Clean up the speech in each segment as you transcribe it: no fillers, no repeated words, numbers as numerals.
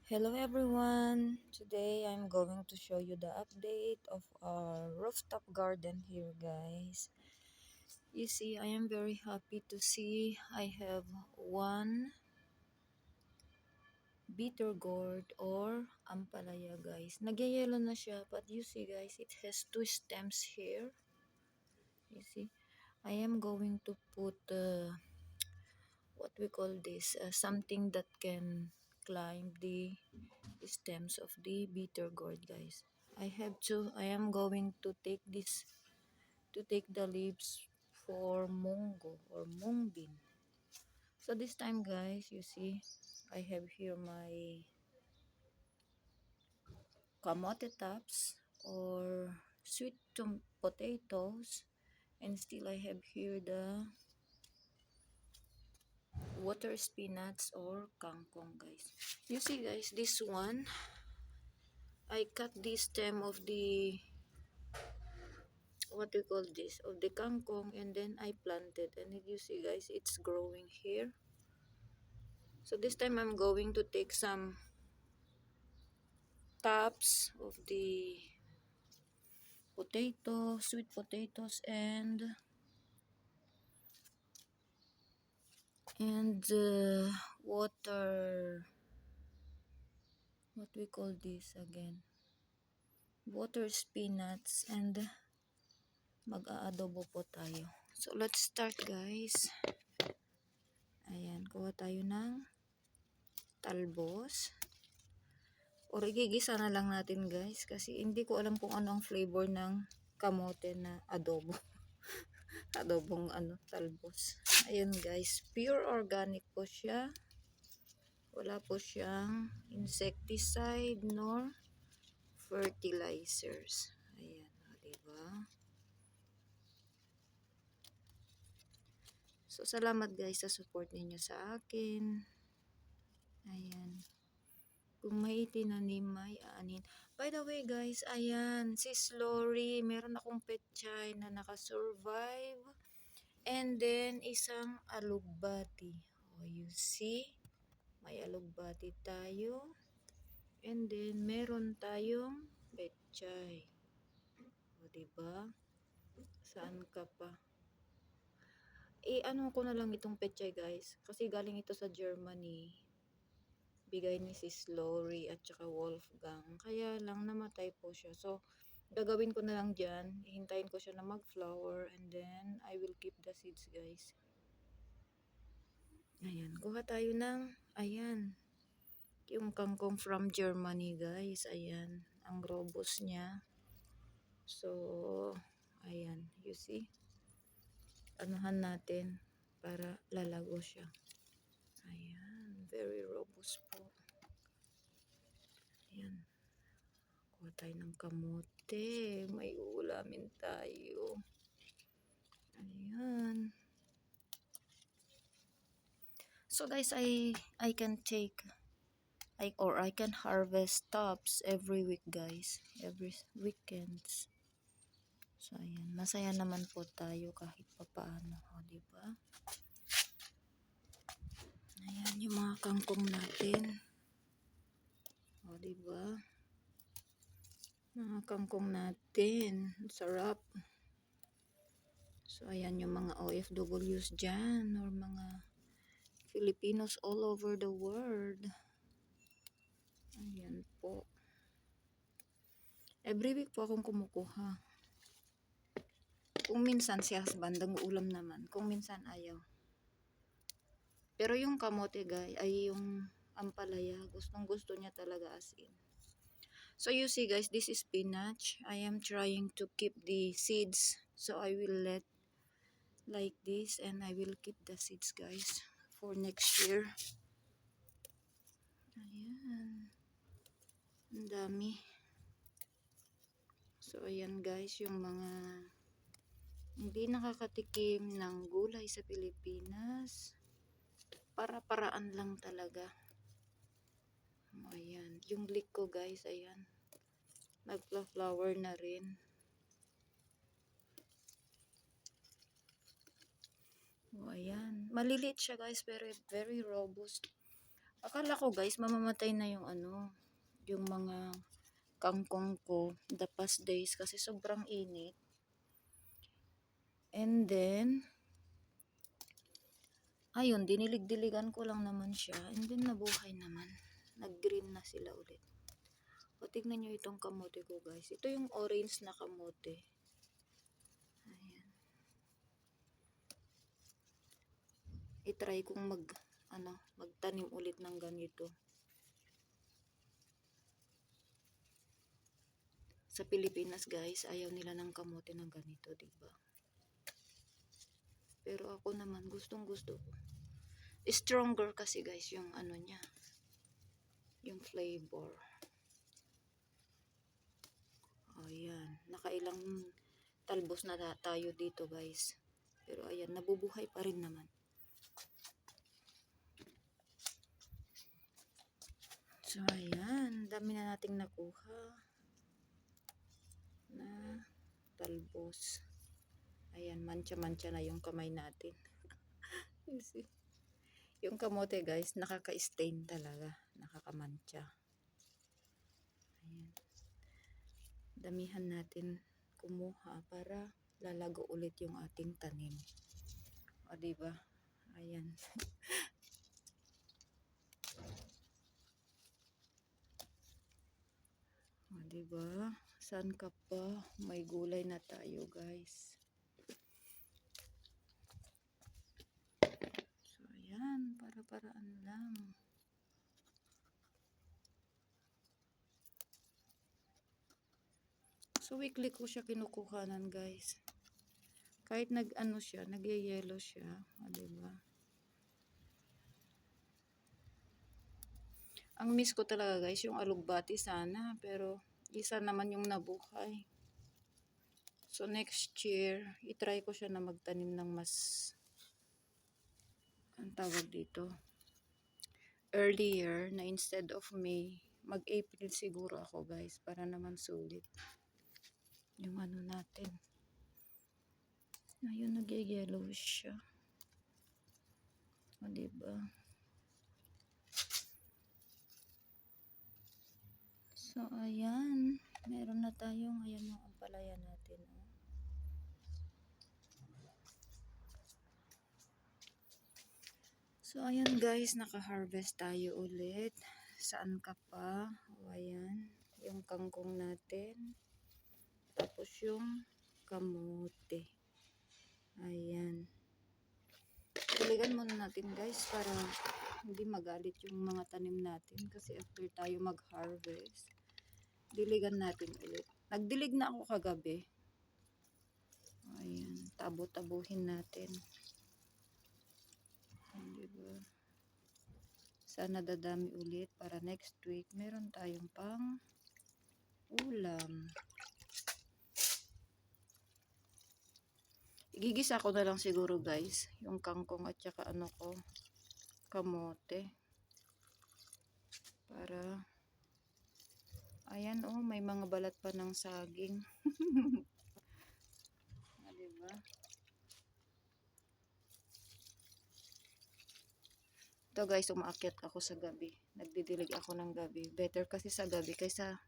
Hello everyone! Today I'm going to show you the update of our rooftop garden here, guys. You see, I am very happy to see I have one bitter gourd or ampalaya, guys. Nagyayelo na siya, but you see, guys, it has two stems here. You see, I am going to put what we call this, something that can climb the stems of the bitter gourd, guys. I am going to take the leaves for mungo or mungbin. So this time, guys, you see, I have here my kamote tops or potatoes, and still I have here the water spinach or kangkong, guys. You see, guys, this one, I cut the stem of the what we call this of the kangkong, and then I planted, and you see, guys, it's growing here. So this time I'm going to take some tops of the sweet potatoes, and water, what we call this again, water spinach, and mag-aadobo po tayo. So let's start, guys. Ayan, kuha tayo ng talbos. Or igigisa na lang natin, guys, kasi hindi ko alam kung ano ang flavor ng kamote na adobo. Adobong talbos. Ayun, guys, pure organic po siya. Wala po siyang insecticide nor fertilizers. Ayan, diba? So salamat, guys, sa support ninyo sa akin. Ayan. Kung may tinanim, may aanin. By the way, guys, ayan, sis Lori, meron akong petchay na nakasurvive. And then, isang alugbati. Oh, you see? May alugbati tayo. And then, meron tayong petchay. O, diba? Saan ka pa? Ano ko na lang itong petchay, guys. Kasi galing ito sa Germany. Bigay ni Sis Lori at saka Wolfgang. Kaya lang namatay po siya. So, gagawin ko na lang dyan. Hihintayin ko siya na mag-flower. And then, I will keep the seeds, guys. Ayan. Kuha tayo ng, ayan, yung kangkong from Germany, guys. Ayan. Ang robust niya. So, ayan. You see? Anuhan natin para lalago siya. Ayan. Very robust po. Ayan. Kuha tayo ng kamote. May ulamin tayo. Ayan. So guys, I can take I can harvest tops every week, guys. Every weekends. So ayan, masaya naman po tayo kahit papaano, o diba? Ayan yung mga kangkong natin. O diba? Mga kangkong natin. Sarap. So, ayan yung mga OFWs dyan or mga Filipinos all over the world. Ayan po. Every week po akong kumukuha. Kung minsan si husband, ulam naman. Kung minsan ayaw. Pero yung kamote, guys, ay yung ampalaya, gustong gusto niya talaga as in. So you see, guys, this is spinach. I am trying to keep the seeds. So I will let like this, and I will keep the seeds, guys, for next year. Ayan. Ang dami. So ayan, guys, yung mga hindi nakakatikim ng gulay sa Pilipinas. Para-paraan lang talaga. Ayan. Yung leek ko, guys, ayan. Nagpa-flower na rin. O, ayan. Maliliit siya, guys, pero very robust. Akala ko guys, mamamatay na yung yung mga kangkong ko the past days kasi sobrang init. And then, ayun, dinilig-diligan ko lang naman siya. And then, nabuhay naman. Nag-green na sila ulit. O, tignan nyo itong kamote ko guys. Ito yung orange na kamote. Ayan. I-try kong magtanim ulit ng ganito. Sa Pilipinas guys, ayaw nila ng kamote ng ganito, diba? Pero ako naman, gustong-gusto ko. Stronger kasi guys yung niya. Yung flavor. Ayan. Nakailang talbos na tayo dito guys. Pero ayan, nabubuhay pa rin naman. So ayan, dami na nating nakuha na talbos. Ayan, mancha-mancha na yung kamay natin. You see? Yung kamote guys, nakaka-stain talaga. Nakakamancha. Ayan. Damihan natin kumuha para lalago ulit yung ating tanim. O diba? Ayan. O diba? Saan ka pa? May gulay na tayo guys. So ayan, para-paraan lang. So weekly ko siya kinukuhanan guys. Kahit siya, nag-yellow siya. O diba? Ang miss ko talaga guys, yung alugbati sana. Pero isa naman yung nabuhay. So next year, itry ko siya na magtanim ng mas, ang tawag dito, earlier na instead of May, mag-April siguro ako guys. Para naman sulit. Yung natin. Ayun, nag-yellow siya. O diba? So, ayan. Meron na tayong, ayan yung ampalaya natin. So, ayan guys, naka-harvest tayo ulit. Saan ka pa? O, ayan. Yung kangkong natin. Tapos yung kamote. Ayan. Diligan muna natin guys para hindi magalit yung mga tanim natin. Kasi after tayo mag-harvest, diligan natin ulit. Nagdilig na ako kagabi. Ayan, tabo-tabuhin natin. Diba? Sana dadami ulit para next week meron tayong pang ulam. Igigisa ko na lang siguro guys yung kangkong at saka kamote. Para ayan may mga balat pa ng saging. Diba? Ito guys, umaakyat ako sa gabi. Nagdidilig ako ng gabi. Better kasi sa gabi kaysa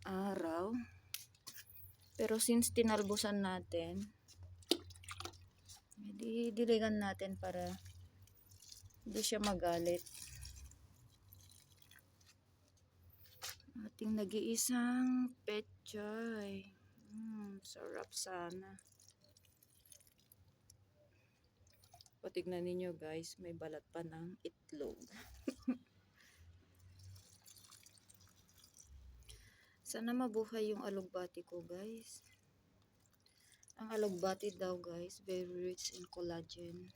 araw. Pero since tinalbusan natin, diligan natin para hindi siya magalit. Ating nag-iisang pechay. Sarap sana. Patignan ninyo guys, may balat pa ng itlog. Sana mabuhay yung alugbati ko guys. Ang alugbati daw guys, very rich in collagen.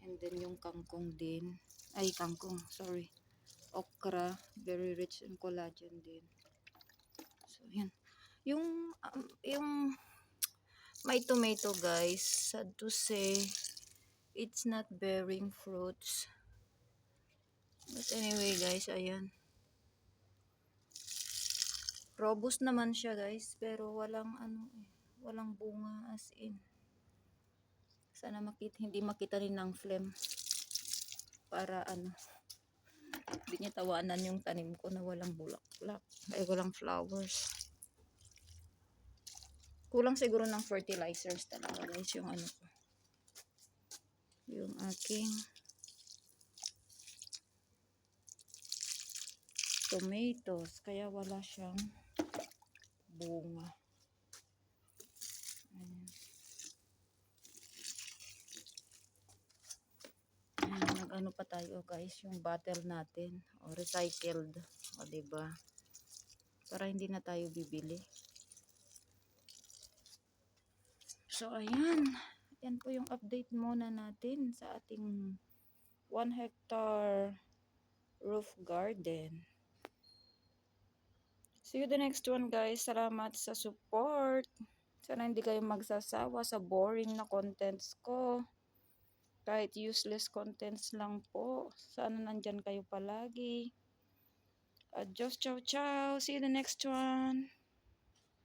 And then yung kangkong din. Ay, kangkong, sorry. Okra, very rich in collagen din. So, yan. Yung may tomato guys, sad to say, it's not bearing fruits. But anyway guys, ayan. Robust naman siya guys, pero walang walang bunga as in. Sana hindi makita rin ng flame. para hindi niya tawanan yung tanim ko na walang bulaklak. Ay, walang flowers. Kulang siguro ng fertilizers talaga guys yung ko. Yung aking tomatoes. Kaya wala siyang bunga. Nag-ano pa tayo guys, yung bottle natin o recycled, o diba, para hindi na tayo bibili. So ayan po yung update muna natin sa ating 1 hectare roof garden. See you the next one guys. Salamat sa support. Sana hindi kayo magsasawa sa boring na contents ko. Kahit useless contents lang po. Sana nandyan kayo palagi. Adios, ciao, ciao. See you the next one.